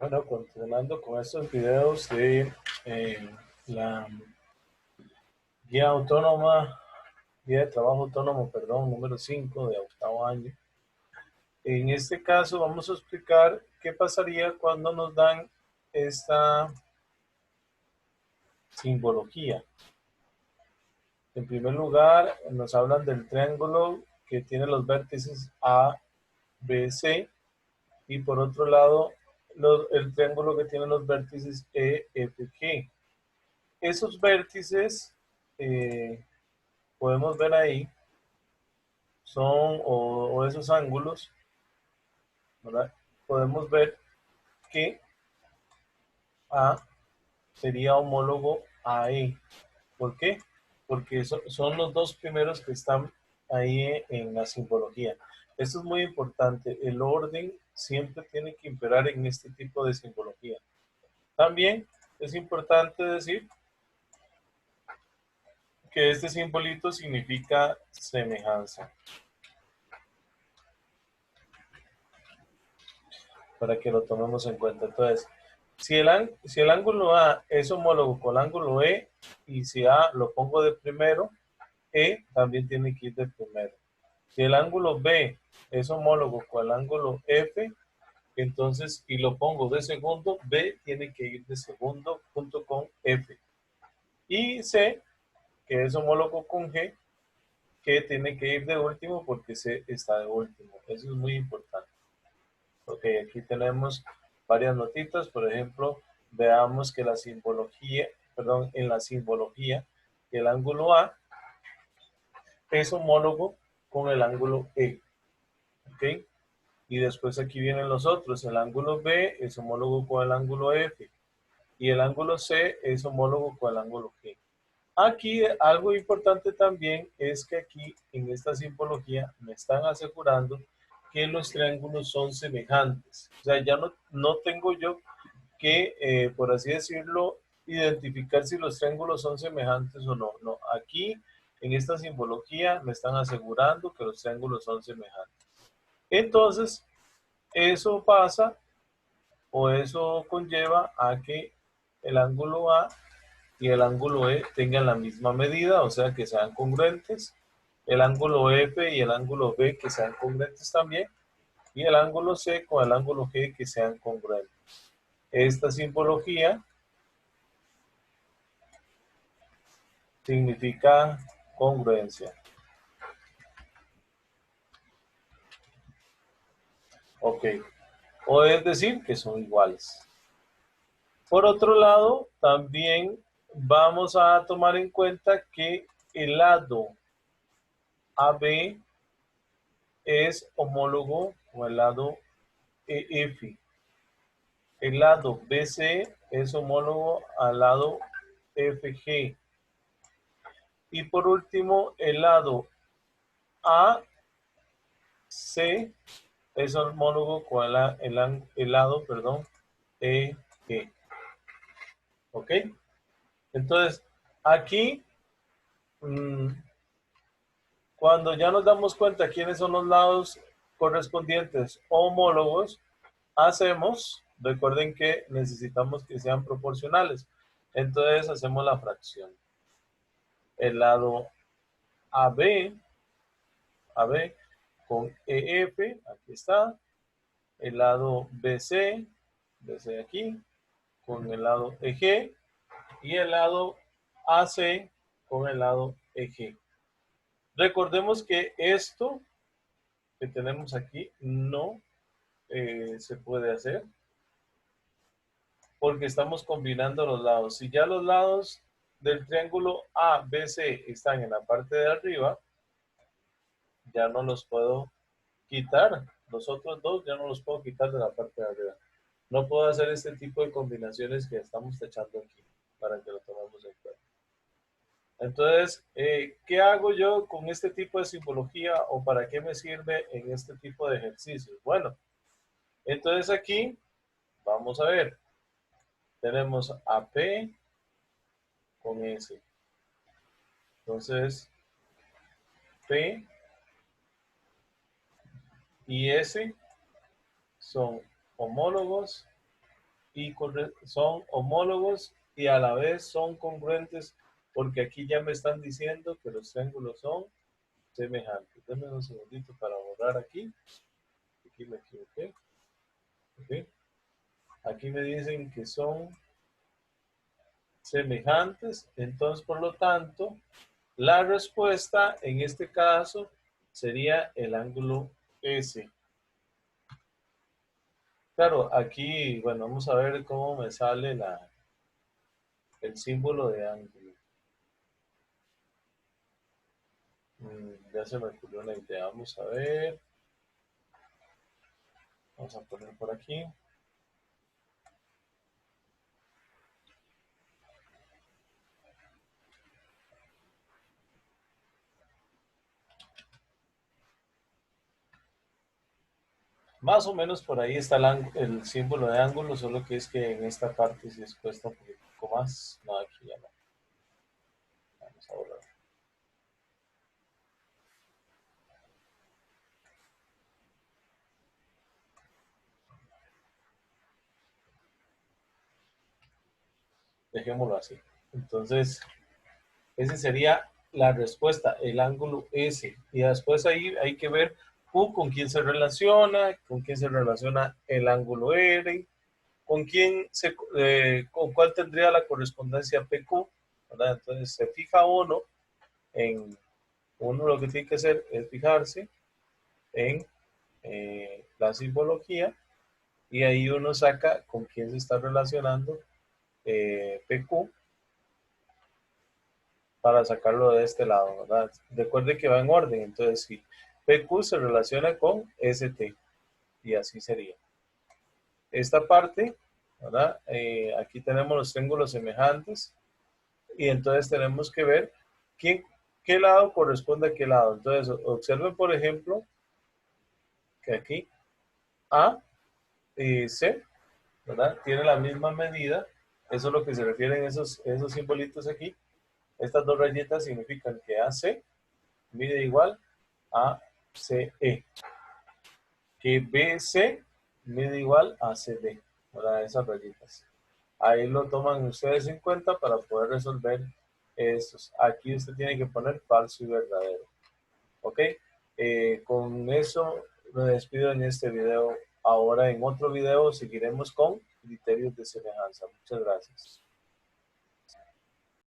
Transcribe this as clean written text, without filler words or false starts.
Bueno, continuando con estos videos de la guía autónoma, guía de trabajo autónomo, perdón, número 5 de octavo año. En este caso vamos a explicar qué pasaría cuando nos dan esta simbología. En primer lugar, nos hablan del triángulo que tiene los vértices A, B, C, y por otro lado, el triángulo que tiene los vértices E, F, G. Esos vértices, podemos ver ahí, son, o esos ángulos, ¿verdad? Podemos ver que A sería homólogo a E. ¿Por qué? Porque son los dos primeros que están ahí en la simbología. Esto es muy importante. El orden siempre tiene que imperar en este tipo de simbología. También es importante decir que este simbolito significa semejanza, para que lo tomemos en cuenta. Entonces, si el ángulo A es homólogo con el ángulo E, y si A lo pongo de primero, E también tiene que ir de primero. Si el ángulo B es homólogo con el ángulo F, entonces, y lo pongo de segundo, B tiene que ir de segundo junto con F. Y C, que es homólogo con G, tiene que ir de último porque C está de último. Eso es muy importante. Ok, aquí tenemos varias notitas. Por ejemplo, veamos que la simbología, perdón, en la simbología, el ángulo A es homólogo con el ángulo E. Ok, y después aquí vienen los otros. El ángulo B es homólogo con el ángulo F. Y el ángulo C es homólogo con el ángulo G. Aquí algo importante también es que aquí en esta simbología me están asegurando que los triángulos son semejantes. O sea, ya no tengo yo que, por así decirlo, identificar si los triángulos son semejantes o no. No, aquí en esta simbología me están asegurando que los triángulos son semejantes. Entonces, eso pasa o eso conlleva a que el ángulo A y el ángulo E tengan la misma medida, o sea que sean congruentes, el ángulo F y el ángulo B que sean congruentes también, y el ángulo C con el ángulo G que sean congruentes. Esta simbología significa congruencia. Ok, o es decir que son iguales. Por otro lado, también vamos a tomar en cuenta que el lado AB es homólogo con el lado EF. El lado BC es homólogo al lado FG. Y por último, el lado AC es homólogo con el lado, perdón, EG. ¿Ok? Entonces, aquí, cuando ya nos damos cuenta quiénes son los lados correspondientes homólogos, recuerden que necesitamos que sean proporcionales. Entonces, hacemos la fracción. El lado AB con EF, aquí está, el lado BC aquí, con el lado EG, y el lado AC con el lado EG. Recordemos que esto que tenemos aquí no se puede hacer porque estamos combinando los lados. Si ya los lados del triángulo ABC están en la parte de arriba, ya no los puedo quitar. Los otros dos ya no los puedo quitar de la parte de arriba. No puedo hacer este tipo de combinaciones que estamos tachando aquí para que lo tomemos en cuenta. Entonces, ¿qué hago yo con este tipo de simbología o para qué me sirve en este tipo de ejercicios? Bueno, entonces aquí vamos a ver. Tenemos a P con S. Entonces, P y S son homólogos y son homólogos y a la vez son congruentes, porque aquí ya me están diciendo que los triángulos son semejantes. Denme un segundito para borrar aquí. Aquí me equivoqué. Okay. Aquí me dicen que son semejantes, entonces por lo tanto, la respuesta en este caso sería el ángulo S. Claro, aquí, bueno, vamos a ver cómo me sale el símbolo de ángulo. Ya se me ocurrió una idea, vamos a ver. Vamos a poner por aquí. Más o menos por ahí está el símbolo de ángulo, solo que es que en esta parte sí es cuesta un poquito más. No, aquí ya no. Vamos a borrar. Dejémoslo así. Entonces, esa sería la respuesta, el ángulo S. Y después ahí hay que ver con quién se relaciona el ángulo R, con cuál tendría la correspondencia PQ, ¿verdad? Entonces se fija uno lo que tiene que hacer es fijarse en la simbología y ahí uno saca con quién se está relacionando PQ para sacarlo de este lado, ¿verdad? Recuerde que va en orden, entonces si PQ se relaciona con ST y así sería. Esta parte, ¿verdad? Aquí tenemos los triángulos semejantes y entonces tenemos que ver qué lado corresponde a qué lado. Entonces observen, por ejemplo, que aquí A y C, ¿verdad? Tiene la misma medida. Eso es lo que se refieren esos simbolitos aquí. Estas dos rayitas significan que AC mide igual a CE, que BC mide igual a CD, ¿verdad? Esas rayitas. Ahí lo toman ustedes en cuenta para poder resolver estos. Aquí usted tiene que poner falso y verdadero. ¿Ok? Con eso me despido en este video. Ahora en otro video seguiremos con criterios de semejanza. Muchas gracias.